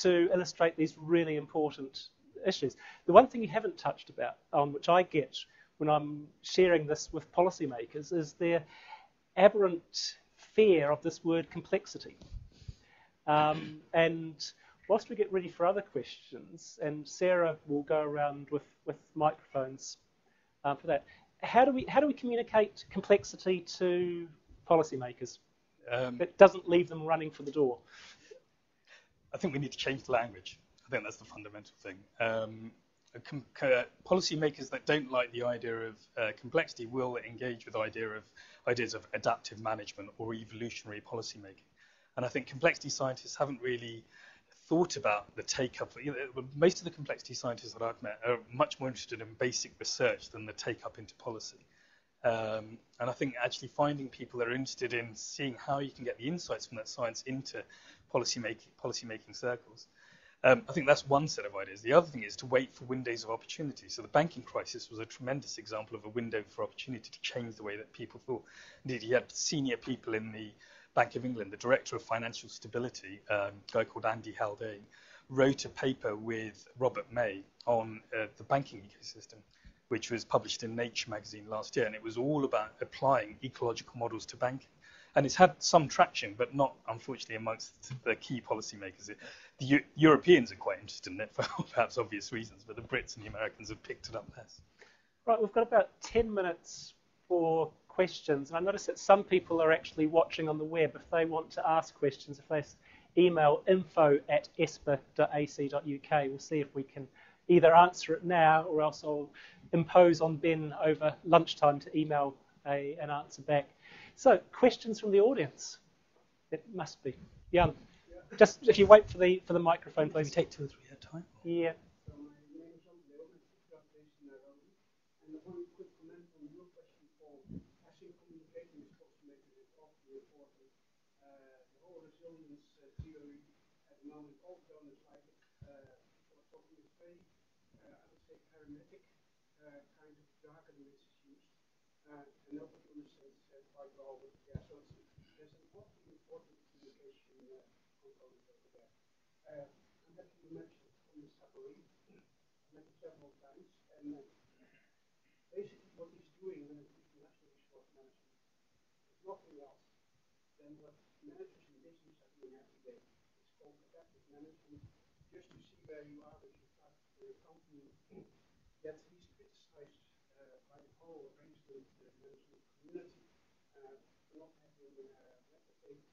to illustrate these really important issues. The one thing you haven't touched on, which I get when I'm sharing this with policymakers, is their aberrant fear of this word complexity. And whilst we get ready for other questions, and Sarah will go around with microphones for that, how do we communicate complexity to policymakers that doesn't leave them running for the door? I think we need to change the language. I think that's the fundamental thing. Policymakers that don't like the idea of complexity will engage with ideas of adaptive management or evolutionary policymaking. And I think complexity scientists haven't really thought about the take-up. Most of the complexity scientists that I've met are much more interested in basic research than the take-up into policy. And I think actually finding people that are interested in seeing how you can get the insights from that science into policymaking circles. I think that's one set of ideas. The other thing is to wait for windows of opportunity. So the banking crisis was a tremendous example of a window for opportunity to change the way that people thought. Indeed, you had senior people in the Bank of England, the director of financial stability, a guy called Andy Haldane, wrote a paper with Robert May on the banking ecosystem, which was published in Nature magazine last year. And it was all about applying ecological models to banking. And it's had some traction, but not, unfortunately, amongst the key policymakers. The Europeans are quite interested in it for perhaps obvious reasons, but the Brits and the Americans have picked it up less. Right, we've got about 10 minutes for questions. And I notice that some people are actually watching on the web. If they want to ask questions, if they email info@espa.ac.uk, we'll see if we can either answer it now or else I'll impose on Ben over lunchtime to email an answer back. So, questions from the audience? It must be. Jan, just if you wait for the microphone, please. Maybe take 2 or 3 at a time. Yeah. So my name is and one quick comment on your question, Paul. I think communicating with policymakers is awfully important. The whole resilience theory at the moment, all donors like it. We're talking is very, I would say, parametric kind of jargon which is used. And nobody understands quite well. But yeah, so there's an awfully important communication component over there. And that you mentioned on the submarine, mentioned several times, and basically what he's doing when it comes to natural resource management is nothing else than what managers in business are doing every day. It's called adaptive management, just to see where you are with your company. Yet he's criticized by the whole arrangement management community for not having replicated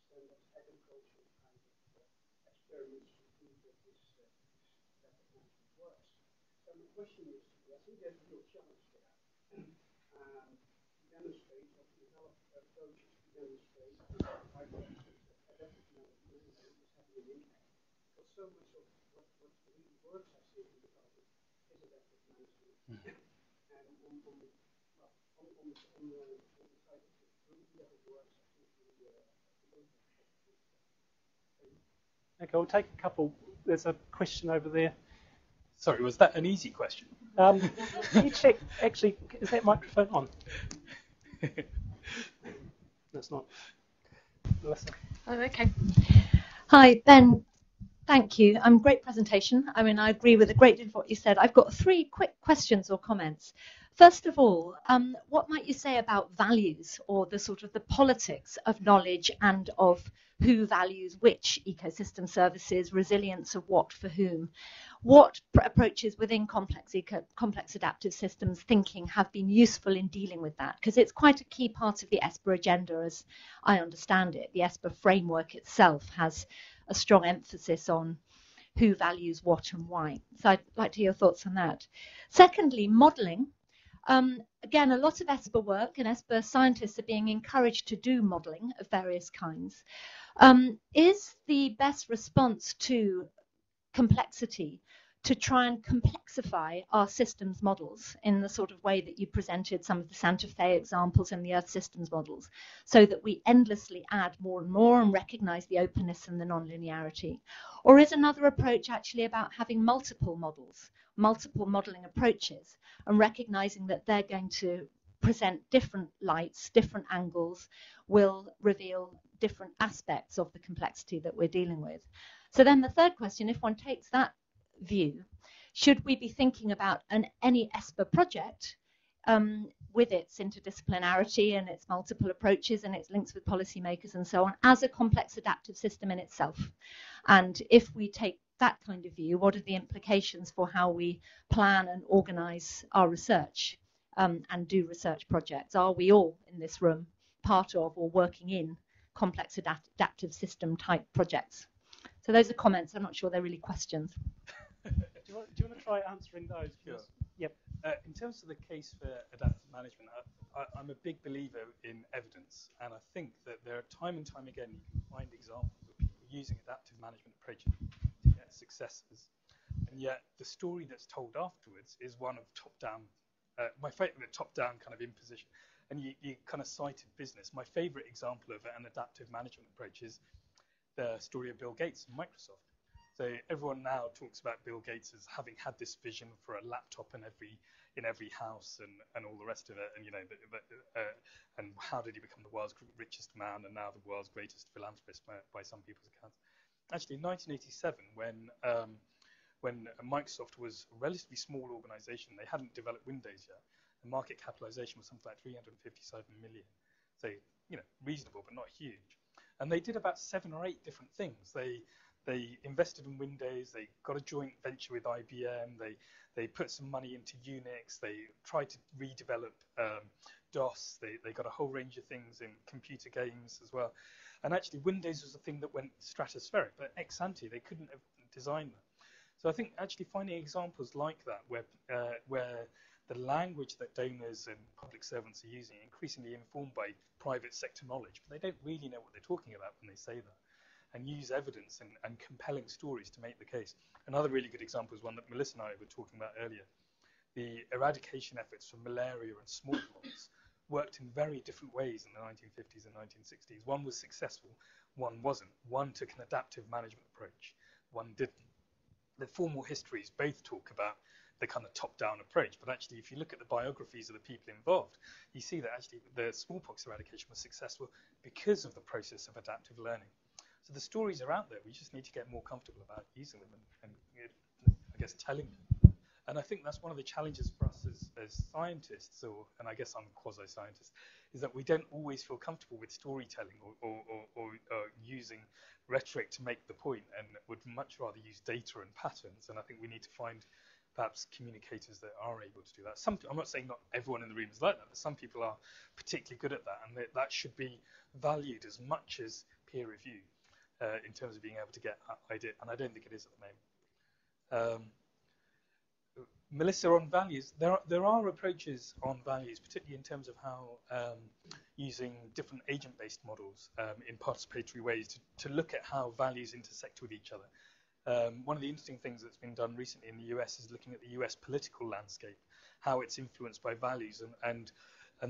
standard agriculture kind of experiments to prove that this adaptive management works. So my question is, I think there's a real challenge there to demonstrate or to develop approaches to demonstrate how adaptive management is having an impact. Because so much of what really works, I think, in development is adaptive management. And on the side of the really how it works, I think we don't have. Okay, we'll take a couple. There's a question over there. Sorry, was that an easy question? Can you check, actually, is that microphone on? That's not. Melissa. Oh, okay. Hi, Ben. Thank you. Great presentation. I mean, I agree with a great deal of what you said. I've got 3 quick questions or comments. First of all, what might you say about values, or the sort of the politics of knowledge and of who values which ecosystem services, resilience of what for whom? What approaches within complex adaptive systems thinking have been useful in dealing with that? Because it's quite a key part of the ESPA agenda, as I understand it. The ESPA framework itself has a strong emphasis on who values what and why. So I'd like to hear your thoughts on that. Secondly, modelling. Again, a lot of ESPA work, and ESPA scientists are being encouraged to do modelling of various kinds. Is the best response to complexity to try and complexify our systems models in the sort of way that you presented some of the Santa Fe examples and the Earth systems models, so that we endlessly add more and more and recognize the openness and the nonlinearity? Or is another approach actually about having multiple models, multiple modeling approaches, and recognizing that they're going to present different lights, different angles, will reveal different aspects of the complexity that we're dealing with? So then the third question, if one takes that view, should we be thinking about any ESPA project with its interdisciplinarity and its multiple approaches and its links with policymakers and so on as a complex adaptive system in itself? And if we take that kind of view, what are the implications for how we plan and organize our research and do research projects? Are we all in this room part of or working in complex adaptive system type projects? So those are comments. I'm not sure they're really questions. Do you want to try answering those? Sure. Yep. In terms of the case for adaptive management, I'm a big believer in evidence, and I think that there are time and time again you can find examples of people using adaptive management approaches to get successes, and yet the story that's told afterwards is one of top-down. My favourite top-down kind of imposition, and you kind of cited business. My favourite example of an adaptive management approach is the story of Bill Gates and Microsoft. So everyone now talks about Bill Gates as having had this vision for a laptop in every house and all the rest of it, and and how did he become the world's richest man and now the world's greatest philanthropist by some people's accounts? Actually, in 1987, when Microsoft was a relatively small organization, they hadn't developed Windows yet. The market capitalization was something like 357 million. So reasonable but not huge. And they did about 7 or 8 different things. They invested in Windows, they got a joint venture with IBM, they put some money into Unix, they tried to redevelop DOS, they got a whole range of things in computer games as well. And actually Windows was the thing that went stratospheric, but ex ante they couldn't have designed that. So I think actually finding examples like that where the language that donors and public servants are using increasingly informed by private sector knowledge, but they don't really know what they're talking about when they say that, and use evidence and compelling stories to make the case. Another really good example is one that Melissa and I were talking about earlier. The eradication efforts for malaria and smallpox worked in very different ways in the 1950s and 1960s. One was successful, one wasn't. One took an adaptive management approach, one didn't. The formal histories both talk about the kind of top-down approach, but actually if you look at the biographies of the people involved, you see that actually the smallpox eradication was successful because of the process of adaptive learning. So the stories are out there. We just need to get more comfortable about using them and I guess telling them. And I think that's one of the challenges for us as scientists, and I guess I'm a quasi-scientist, is that we don't always feel comfortable with storytelling or using rhetoric to make the point, and would much rather use data and patterns. And I think we need to find perhaps communicators that are able to do that. I'm not saying not everyone in the room is like that, but some people are particularly good at that, and that should be valued as much as peer review. In terms of being able to get idea, and I don't think it is at the moment. Melissa, on values, there are approaches on values, particularly in terms of how using different agent-based models in participatory ways to look at how values intersect with each other. One of the interesting things that's been done recently in the US is looking at the US political landscape, how it's influenced by values, and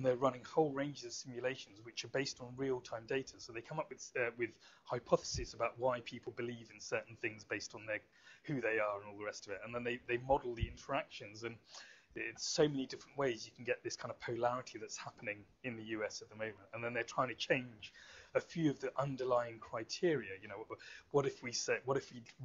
they're running whole ranges of simulations which are based on real-time data. So they come up with hypotheses about why people believe in certain things based on who they are and all the rest of it. And then they model the interactions, and it's so many different ways you can get this kind of polarity that's happening in the US at the moment. And then they're trying to change a few of the underlying criteria. You know, what if we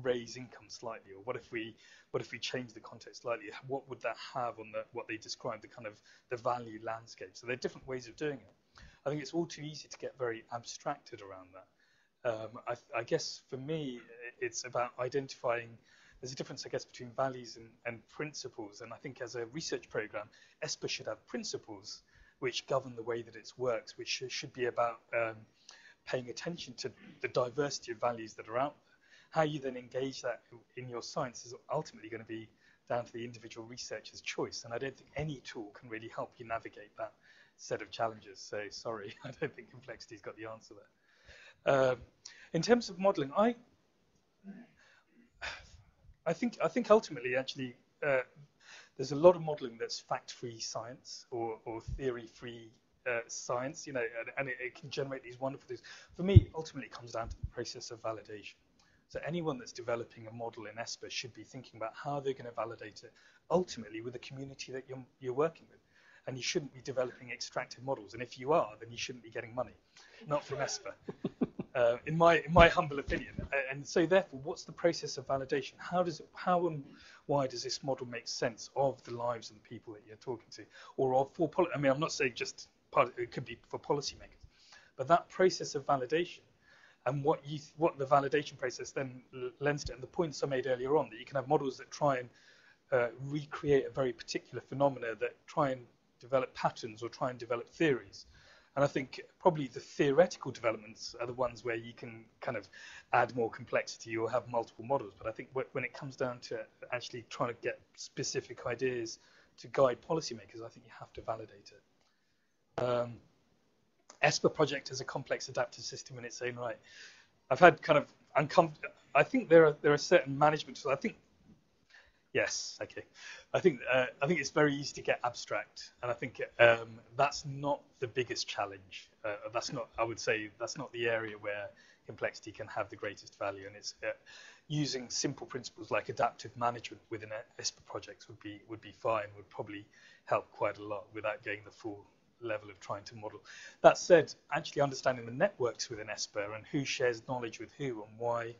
raise income slightly, or what if we change the context slightly? What would that have on what they describe the kind of the value landscape? So there are different ways of doing it. I think it's all too easy to get very abstracted around that. I guess for me, it's about identifying. There's a difference, I guess, between values and principles. And I think as a research program, ESPA should have principles which govern the way that it works, which should be about paying attention to the diversity of values that are out there. How you then engage that in your science is ultimately going to be down to the individual researcher's choice. And I don't think any tool can really help you navigate that set of challenges. So sorry, I don't think complexity's got the answer there. In terms of modelling, I think ultimately, actually, there's a lot of modelling that's fact-free science or theory-free science, you know, and it can generate these wonderful things. For me, ultimately, it comes down to the process of validation. So anyone that's developing a model in ESPA should be thinking about how they're going to validate it, ultimately with the community that you're working with. And you shouldn't be developing extractive models. And if you are, then you shouldn't be getting money, not from ESPA. In my humble opinion. And so therefore, what's the process of validation? How and why does this model make sense of the lives of the people that you're talking to, or I mean, I'm not saying just it could be for policymakers, but that process of validation and what the validation process then lends to, and the points I made earlier on, that you can have models that try and recreate a very particular phenomena, that try and develop patterns or try and develop theories. And I think probably the theoretical developments are the ones where you can kind of add more complexity or have multiple models. But I think when it comes down to actually trying to get specific ideas to guide policymakers, I think you have to validate it. ESPA project is a complex adaptive system in its own right. I've had kind of I think there are certain management tools. I think yes, okay. I think it's very easy to get abstract, and I think that's not the biggest challenge. I would say that's not the area where complexity can have the greatest value, and it's using simple principles like adaptive management within ESPA projects would be fine. Would probably help quite a lot without going the full level of trying to model. That said, actually understanding the networks within ESPA and who shares knowledge with who and why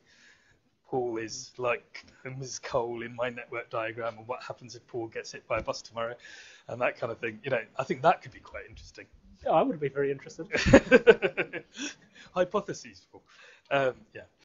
Paul is like Ms. Cole in my network diagram, and what happens if Paul gets hit by a bus tomorrow, and that kind of thing. You know, I think that could be quite interesting. Oh, I would be very interested. Hypotheses, Paul. Yeah.